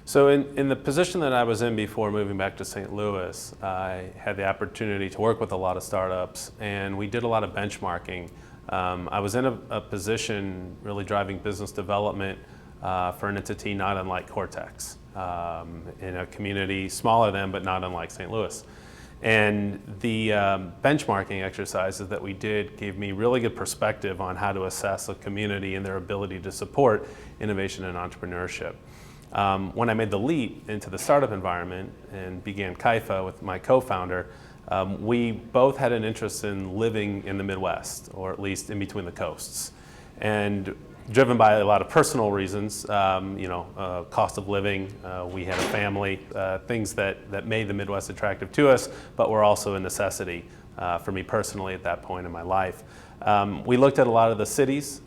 So in the position that I was in before moving back to St. Louis, I had the opportunity to work with a lot of startups, and we did a lot of benchmarking. I was in a position really driving business development for an entity not unlike Cortex, in a community smaller than but not unlike St. Louis. And the benchmarking exercises that we did gave me really good perspective on how to assess a community and their ability to support innovation and entrepreneurship. When I made the leap into the startup environment and began Kaifa with my co-founder, we both had an interest in living in the Midwest, or at least in between the coasts. And driven by a lot of personal reasons, cost of living, we had a family, things that made the Midwest attractive to us, but were also a necessity for me personally at that point in my life. We looked at a lot of the cities,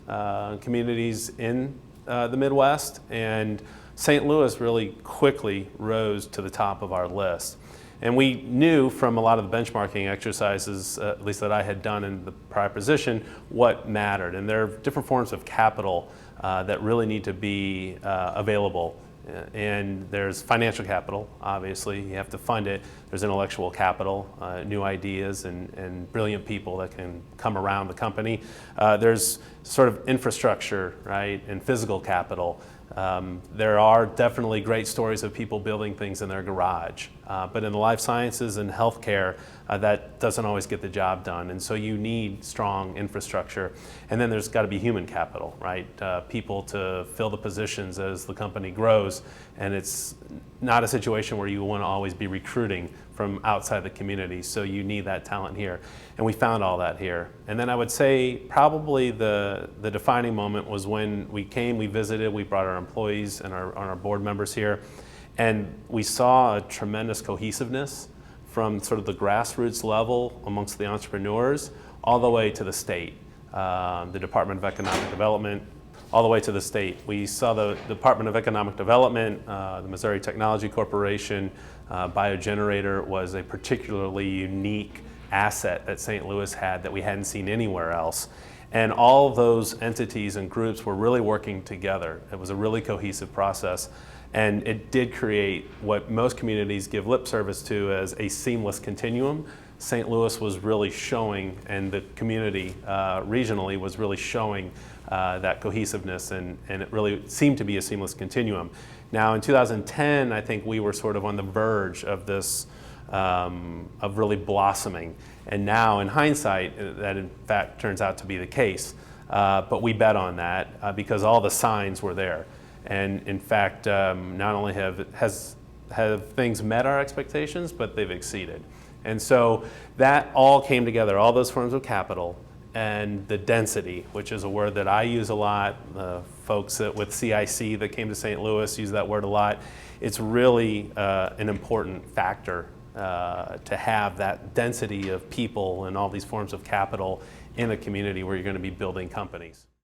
communities in the Midwest, and St. Louis really quickly rose to the top of our list. And we knew from a lot of the benchmarking exercises, at least that I had done in the prior position, what mattered. And there are different forms of capital that really need to be available. And there's financial capital, obviously, you have to fund it. There's intellectual capital, new ideas and brilliant people that can come around the company. There's sort of infrastructure, right, and physical capital. There are definitely great stories of people building things in their garage, but in the life sciences and healthcare, that doesn't always get the job done, and so you need strong infrastructure. And then there's got to be human capital, right? People to fill the positions as the company grows, and it's not a situation where you want to always be recruiting from outside the community, so you need that talent here. And we found all that here. And then I would say probably the defining moment was when we came, we visited, we brought our employees and our board members here, and we saw a tremendous cohesiveness from sort of the grassroots level amongst the entrepreneurs all the way to the state, the Department of Economic Development, all the way to the state. We saw the Department of Economic Development, the Missouri Technology Corporation, Biogenerator was a particularly unique asset that St. Louis had that we hadn't seen anywhere else. And all of those entities and groups were really working together. It was a really cohesive process. And it did create what most communities give lip service to as a seamless continuum. St. Louis was really showing, and the community regionally was really showing that cohesiveness, and it really seemed to be a seamless continuum. Now in 2010, I think we were sort of on the verge of this, of really blossoming. And now in hindsight, that in fact turns out to be the case. But we bet on that because all the signs were there. And in fact, not only have things met our expectations, but they've exceeded. And so that all came together, all those forms of capital and the density, which is a word that I use a lot. Folks with CIC that came to St. Louis use that word a lot. It's really an important factor to have that density of people and all these forms of capital in a community where you're going to be building companies.